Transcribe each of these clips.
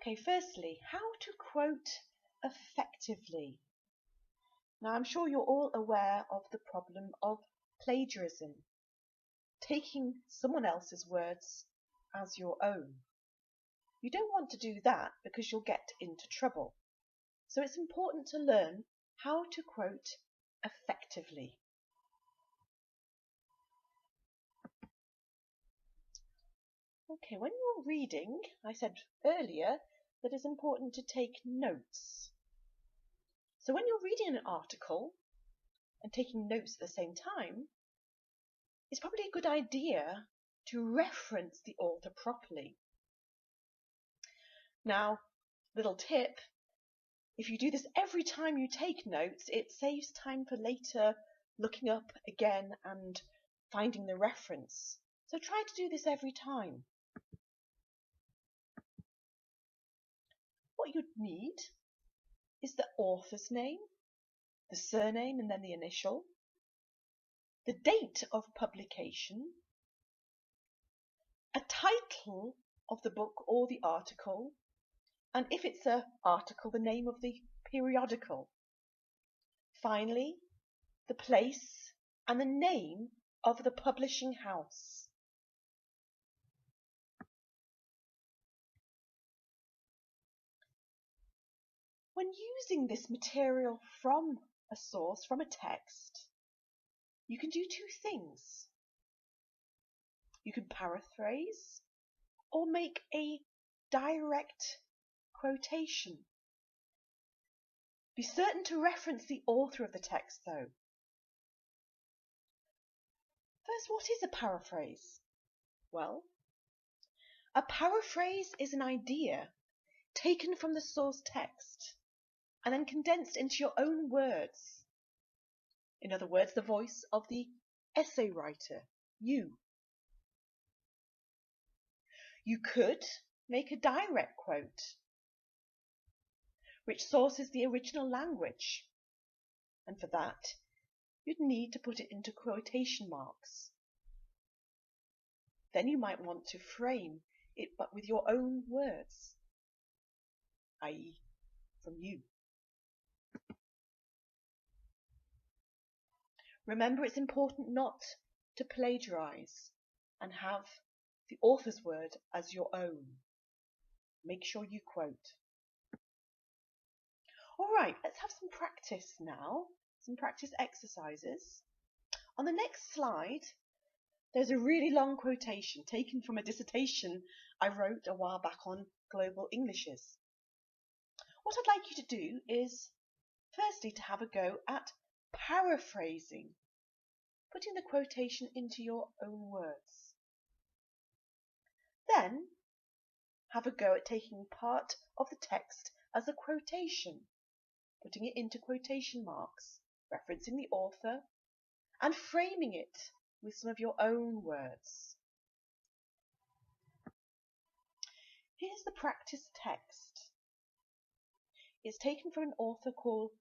Okay, firstly, how to quote effectively. Now, I'm sure you're all aware of the problem of plagiarism, taking someone else's words as your own. You don't want to do that because you'll get into trouble. So it's important to learn how to quote effectively. Okay, when you're reading, I said earlier that it's important to take notes. So when you're reading an article and taking notes at the same time, it's probably a good idea to reference the author properly. Now, little tip, if you do this every time you take notes, it saves time for later looking up again and finding the reference. So try to do this every time. What you'd need is the author's name, the surname and then the initial, the date of publication, a title of the book or the article, and if it's an article, the name of the periodical. Finally, the place and the name of the publishing house. When using this material from a source, from a text, you can do two things. You can paraphrase or make a direct quotation. Be certain to reference the author of the text though. First, what is a paraphrase? Well, a paraphrase is an idea taken from the source text and then condensed into your own words. In other words, the voice of the essay writer, you. You could make a direct quote, which sources the original language, and for that, you'd need to put it into quotation marks. Then you might want to frame it but with your own words, i.e. from you. Remember, it's important not to plagiarize and have the author's word as your own. Make sure you quote. All right, let's have some practice now, some practice exercises. On the next slide, there's a really long quotation taken from a dissertation I wrote a while back on global Englishes. What I'd like you to do is, firstly, to have a go at paraphrasing, putting the quotation into your own words. Then, have a go at taking part of the text as a quotation, putting it into quotation marks, referencing the author, and framing it with some of your own words. Here's the practice text. It's taken from an author called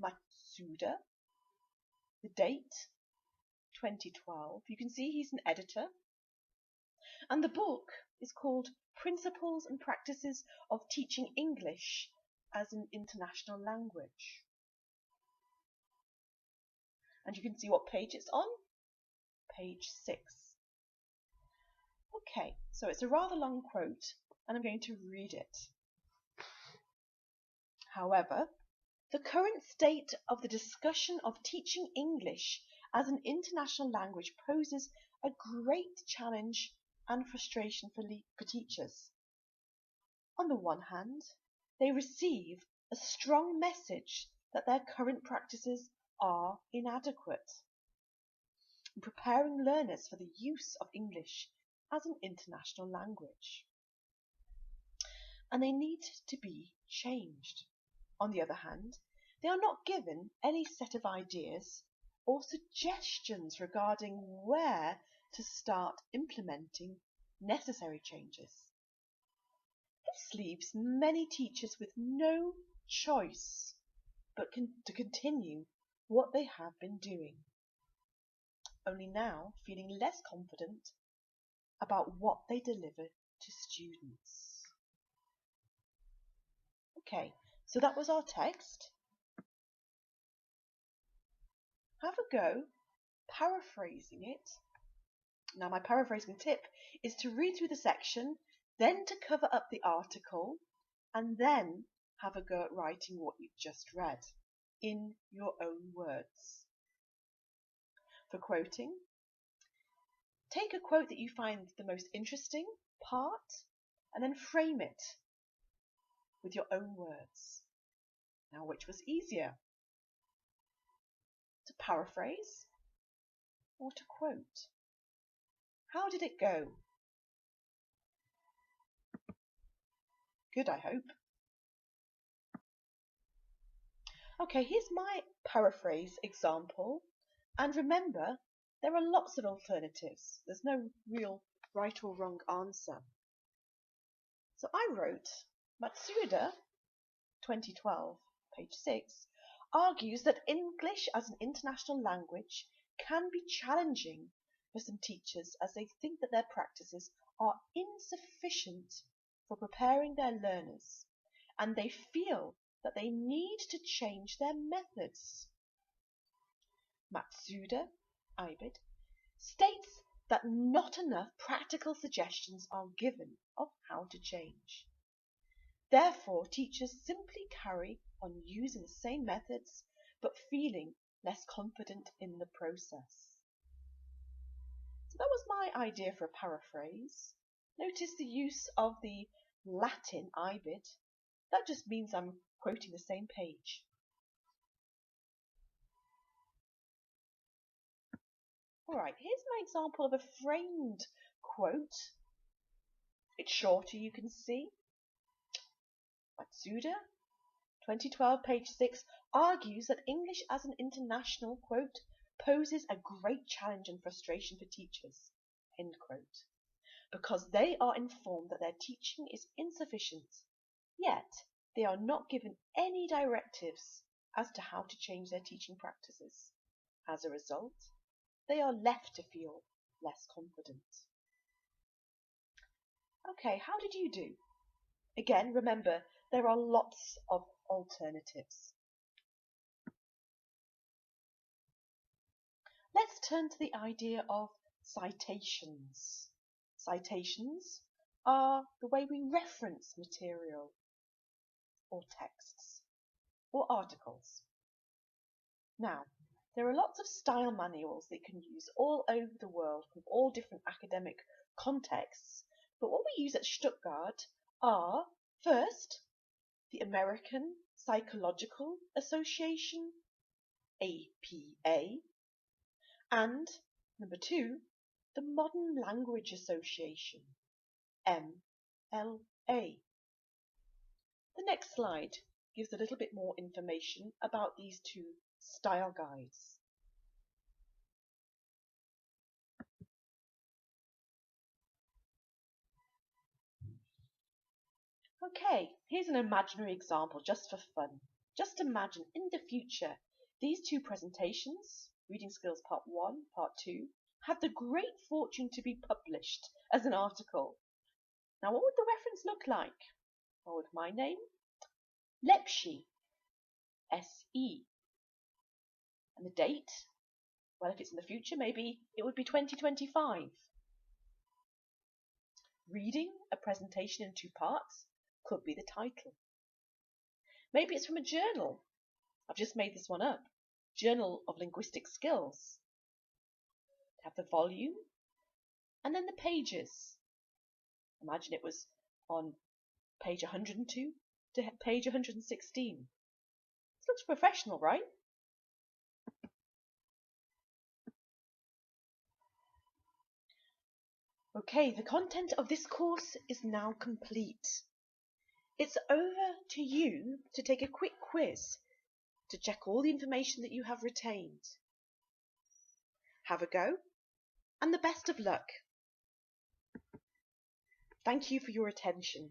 Matsuda. The date, 2012. You can see he's an editor. And the book is called Principles and Practices of Teaching English as an International Language. And you can see what page it's on. Page 6. Okay, so it's a rather long quote, and I'm going to read it. However, the current state of the discussion of teaching English as an international language poses a great challenge and frustration for teachers. On the one hand, they receive a strong message that their current practices are inadequate in preparing learners for the use of English as an international language, and they need to be changed. On the other hand, they are not given any set of ideas or suggestions regarding where to start implementing necessary changes. This leaves many teachers with no choice but to continue what they have been doing, only now feeling less confident about what they deliver to students. Okay, so that was our text. Have a go paraphrasing it. Now, my paraphrasing tip is to read through the section, then to cover up the article, and then have a go at writing what you've just read in your own words. For quoting, take a quote that you find the most interesting part and then frame it with your own words. Now, which was easier? To paraphrase or to quote? How did it go? Good, I hope. Okay, here's my paraphrase example. And remember, there are lots of alternatives. There's no real right or wrong answer. So I wrote, Matsuda, 2012, page 6, argues that English as an international language can be challenging for some teachers as they think that their practices are insufficient for preparing their learners, and they feel that they need to change their methods. Matsuda, Ibid, states that not enough practical suggestions are given of how to change. Therefore, teachers simply carry on using the same methods, but feeling less confident in the process. So that was my idea for a paraphrase. Notice the use of the Latin Ibid. That just means I'm quoting the same page. Alright, here's my example of a framed quote. It's shorter, you can see. Matsuda, 2012, page 6, argues that English as an international, quote, poses a great challenge and frustration for teachers, end quote, because they are informed that their teaching is insufficient, yet they are not given any directives as to how to change their teaching practices. As a result, they are left to feel less confident. Okay, how did you do? Again, remember, there are lots of alternatives. Let's turn to the idea of citations. Citations are the way we reference material or texts or articles. Now, there are lots of style manuals that you can use all over the world from all different academic contexts, but what we use at Stuttgart are, first, the American Psychological Association, APA, and number 2, the Modern Language Association, MLA. The next slide gives a little bit more information about these two style guides. Okay, here's an imaginary example just for fun. Just imagine in the future these two presentations, Reading Skills Part 1, Part 2, have the great fortune to be published as an article. Now, what would the reference look like? Well, with my name, Lepsi, S-E. And the date? Well, if it's in the future, maybe it would be 2025. Reading a presentation in 2 parts could be the title. Maybe it's from a journal. I've just made this one up. Journal of Linguistic Skills. Have the volume and then the pages. Imagine it was on page 102 to page 116. This looks professional, right? Okay, the content of this course is now complete. It's over to you to take a quick quiz to check all the information that you have retained. Have a go, and the best of luck. Thank you for your attention.